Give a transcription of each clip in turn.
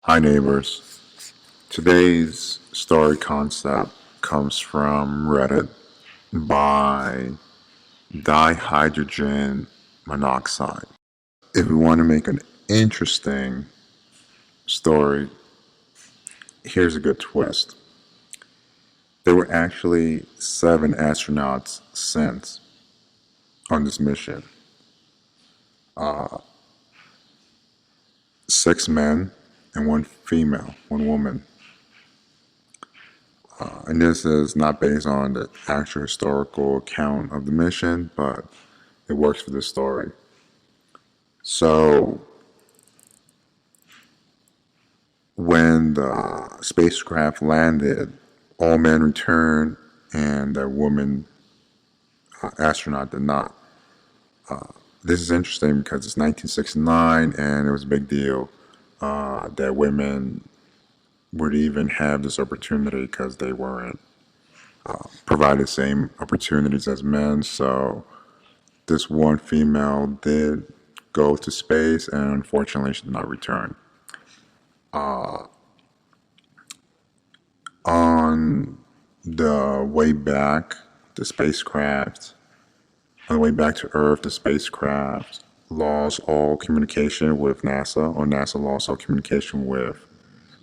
Hi, neighbors. Today's story concept comes from Reddit by dihydrogen monoxide. If we want to make an interesting story, here's a good twist. There were actually 7 astronauts sent on this mission. 6 men and 1 female, 1 woman. And this is not based on the actual historical account of the mission, but it works for the story. So, when the spacecraft landed, all men returned, and the woman astronaut did not. This is interesting because it's 1969, and it was a big deal that women would even have this opportunity because they weren't provided the same opportunities as men. So this one female did go to space, and unfortunately she did not return. On the way back, the spacecraft, on the way back to Earth, the spacecraft lost all communication with NASA, or NASA lost all communication with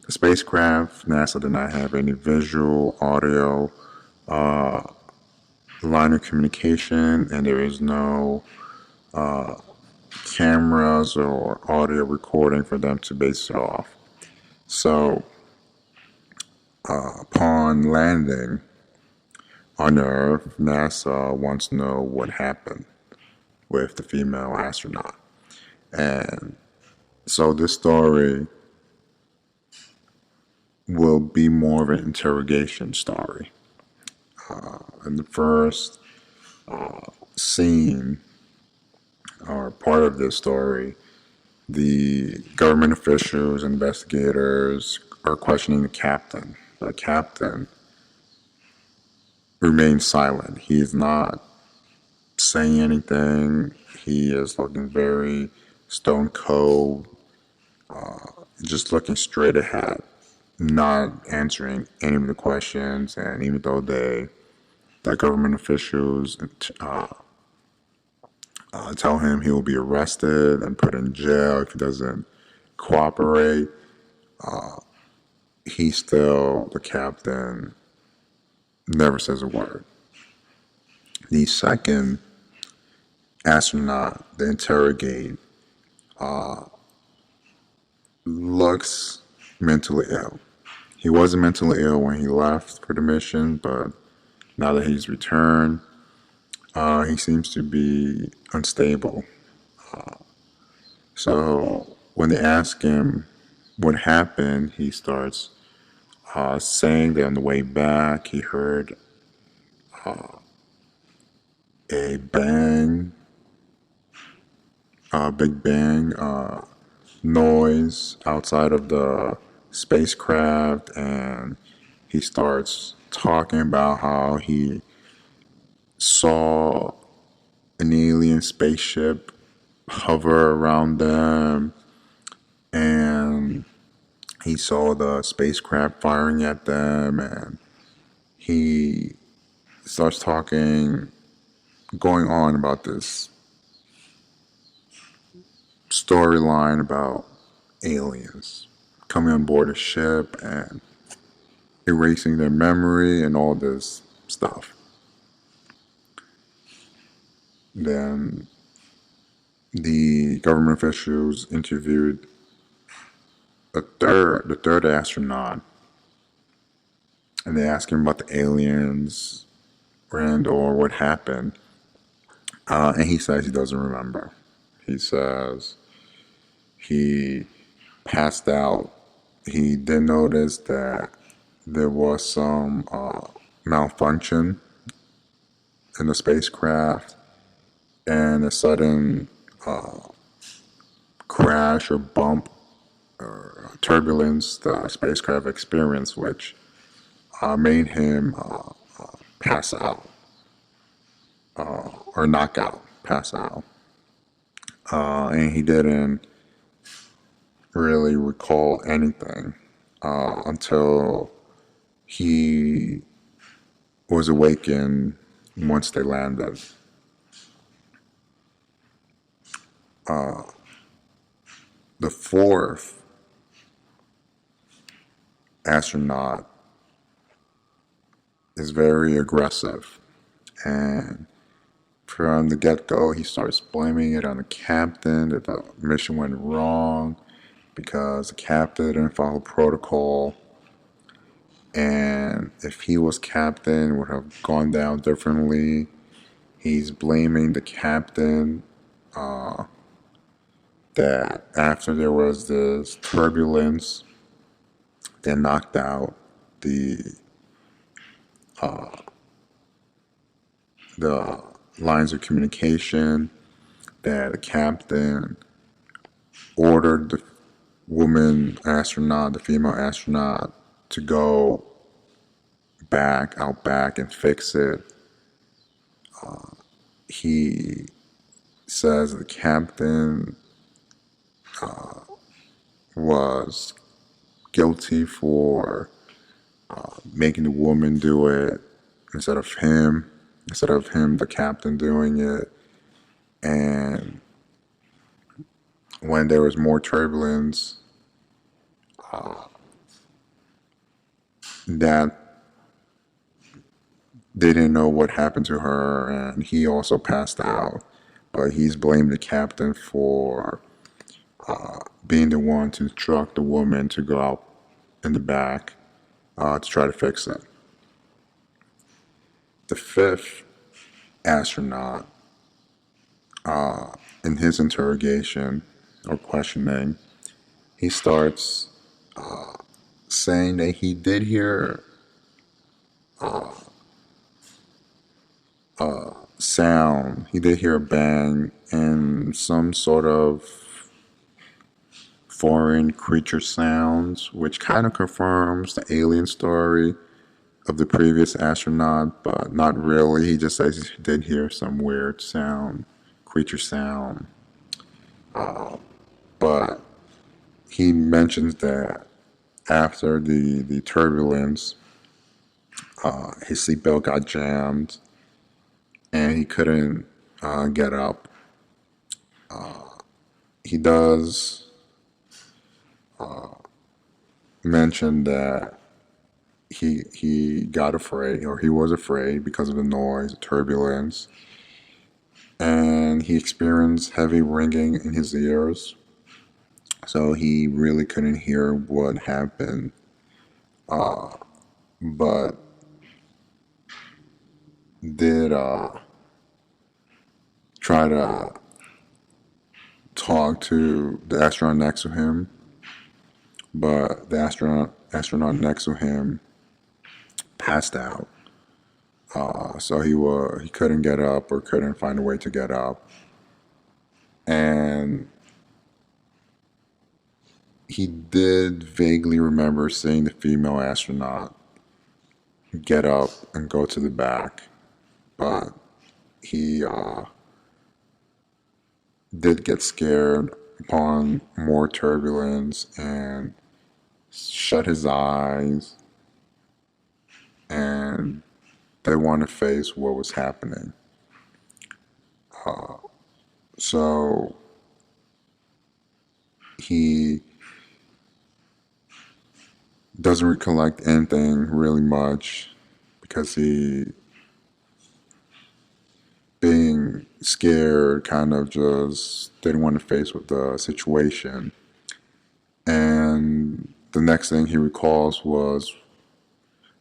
the spacecraft. NASA did not have any visual, audio, line of communication, and there is no cameras or audio recording for them to base it off. So, upon landing on Earth, NASA wants to know what happened with the female astronaut. And so this story will be more of an interrogation story. In the first scene, or part of this story, the government officials, investigators are questioning the captain. The captain remains silent. He is not saying anything. He is looking very stone cold, just looking straight ahead, not answering any of the questions. And even though the government officials tell him he will be arrested and put in jail if he doesn't cooperate, the captain, never says a word. The second astronaut they interrogate looks mentally ill. He wasn't mentally ill when he left for the mission, but now that he's returned, he seems to be unstable. So when they ask him what happened, he starts saying that on the way back he heard a bang, a big bang noise outside of the spacecraft, and he starts talking about how he saw an alien spaceship hover around them, and he saw the spacecraft firing at them, and he starts going on about this storyline about aliens coming on board a ship and erasing their memory and all this stuff. Then the government officials interviewed the third astronaut, and they asked him about the aliens and or what happened, and he says he doesn't remember. He says he passed out. He did notice that there was some malfunction in the spacecraft and a sudden crash or bump or turbulence the spacecraft experienced, which made him pass out or pass out. And he didn't really recall anything until he was awakened once they landed. The fourth astronaut is very aggressive, and from the get go, he starts blaming it on the captain that the mission went wrong because the captain didn't follow protocol. And if he was captain, it would have gone down differently. He's blaming the captain that after there was this turbulence that knocked out the the lines of communication, that the captain ordered the the female astronaut, to go out back and fix it. He says the captain was guilty for making the woman do it instead of him, the captain, doing it. And when there was more turbulence, that they didn't know what happened to her, and he also passed out. But he's blamed the captain for being the one to instruct the woman to go out in the back to try to fix it. The fifth astronaut, in his interrogation or questioning, he starts saying that he did hear sound. He did hear a bang and some sort of foreign creature sounds, which kind of confirms the alien story of the previous astronaut, but not really. He just says he did hear some weird sound, creature sound. But he mentions that after the turbulence, his seatbelt got jammed and he couldn't get up. He does mention that he got afraid, or he was afraid because of the noise, the turbulence, and he experienced heavy ringing in his ears, so he really couldn't hear what happened. But did try to talk to the astronaut next to him, but the astronaut next to him passed out. So he couldn't get up, or couldn't find a way to get up, and he did vaguely remember seeing the female astronaut get up and go to the back, but he did get scared upon more turbulence and shut his eyes and didn't want to face what was happening. So he doesn't recollect anything really much because he, being scared, kind of just didn't want to face with the situation. And the next thing he recalls was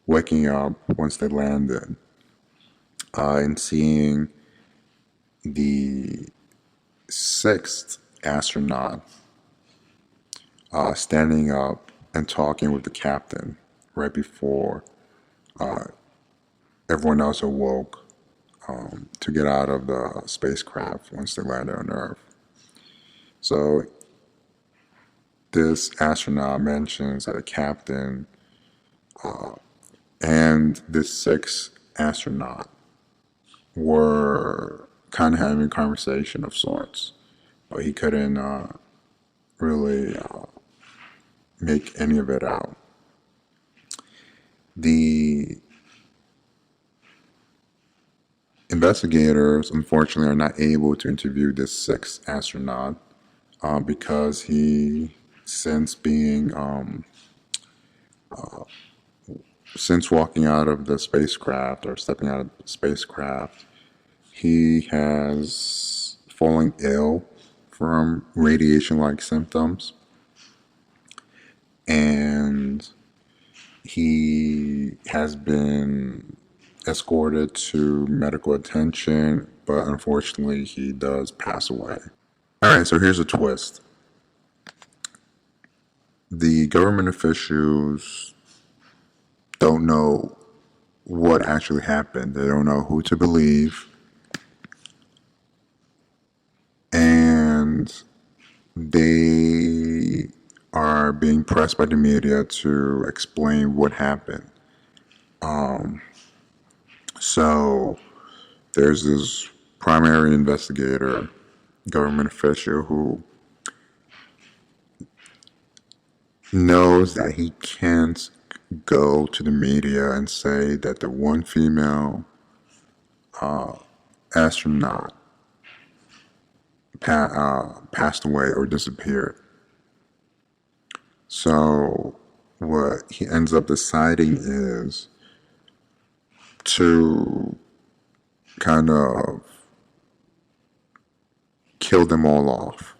waking up once they landed and seeing the sixth astronaut standing up and talking with the captain right before everyone else awoke to get out of the spacecraft once they landed on Earth. So this astronaut mentions that the captain and this sixth astronaut were kind of having a conversation of sorts, but he couldn't really make any of it out. The investigators, unfortunately, are not able to interview this sixth astronaut because he, since being, since walking out of the spacecraft or stepping out of the spacecraft, he has fallen ill from radiation-like symptoms, and he has been escorted to medical attention, but unfortunately, he does pass away. All right, so here's a twist. The government officials don't know what actually happened. They don't know who to believe. And they are being pressed by the media to explain what happened. So there's this primary investigator, government official, who knows that he can't go to the media and say that the one female astronaut passed away or disappeared. So what he ends up deciding is to kind of kill them all off,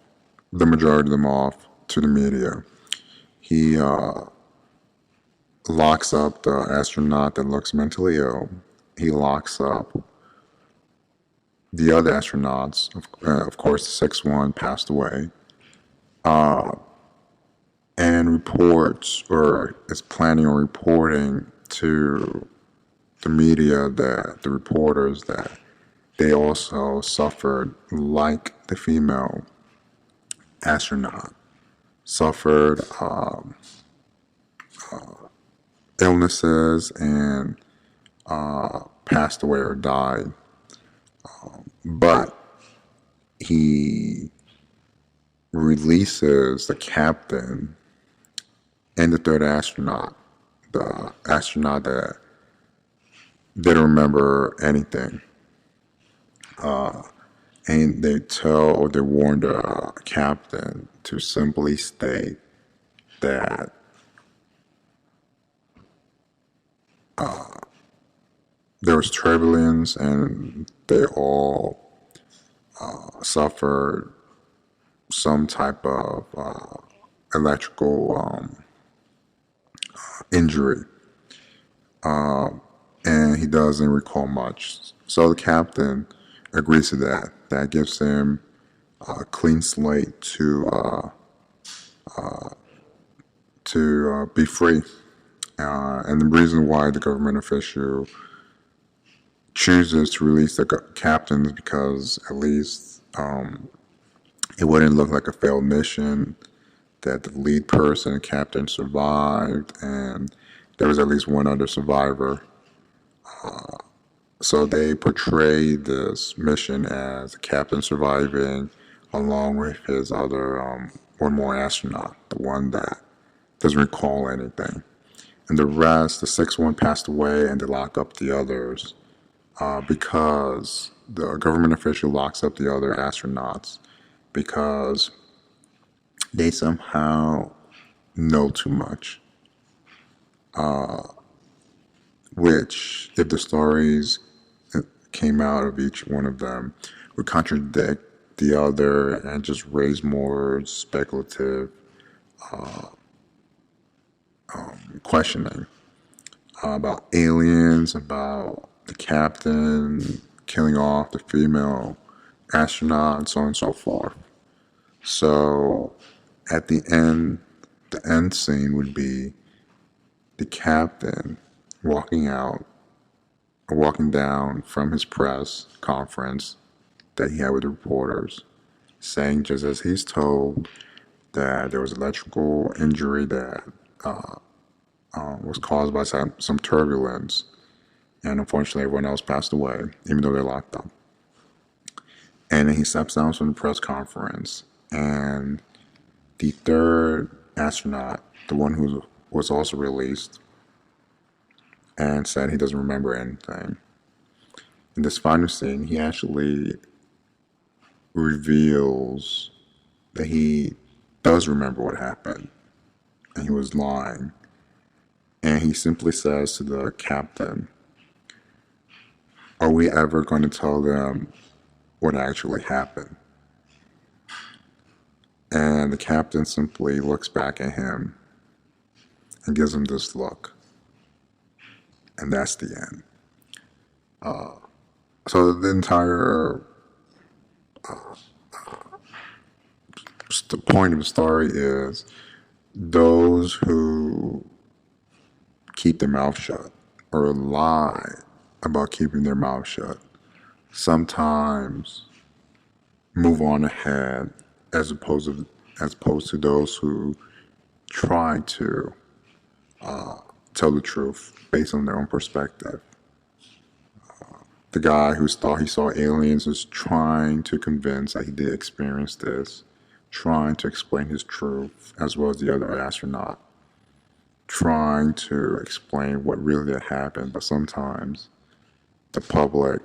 the majority of them off to the media. He locks up the astronaut that looks mentally ill. He locks up the other astronauts. Of course, the sixth one passed away. And reports, or is planning on reporting to the media, that the reporters, that they also suffered, like the female astronaut, suffered illnesses and passed away or died. But he releases the captain and the third astronaut, the astronaut that didn't remember anything. And they tell, or they warn the captain to simply state that there was turbulence and they all suffered some type of electrical injury. And he doesn't recall much. So the captain agrees to that. That gives him a clean slate to be free. And the reason why the government official chooses to release the captain is because at least it wouldn't look like a failed mission, that the lead person, captain, survived, and there was at least one other survivor. So they portray this mission as the captain surviving along with his other one more astronaut, the one that doesn't recall anything. And the rest, the sixth one passed away, and they lock up the others because the government official locks up the other astronauts because they somehow know too much. Which, if the stories came out of each one of them, would contradict the other and just raise more speculative questioning about aliens, about the captain killing off the female astronaut, and so on and so forth. So at the end scene would be the captain walking out, or walking down from his press conference that he had with the reporters, saying, just as he's told, that there was electrical injury that was caused by some turbulence, and unfortunately everyone else passed away, even though they're locked up. And then he steps down from the press conference, and the third astronaut the one who was also released, and said he doesn't remember anything. In this final scene, he actually reveals that he does remember what happened and he was lying. And he simply says to the captain, "Are we ever going to tell them what actually happened?" And the captain simply looks back at him and gives him this look. And that's the end. So the entire the point of the story is those who keep their mouth shut or lie about keeping their mouth shut sometimes move on ahead as opposed to those who try to tell the truth based on their own perspective. The guy who thought he saw aliens was trying to convince that he did experience this, trying to explain his truth, as well as the other astronaut, trying to explain what really had happened. But sometimes the public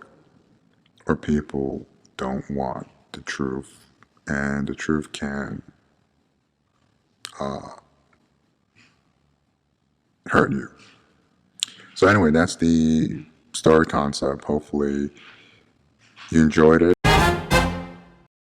or people don't want the truth, and the truth can hurt you. So anyway, that's the story concept. Hopefully you enjoyed it.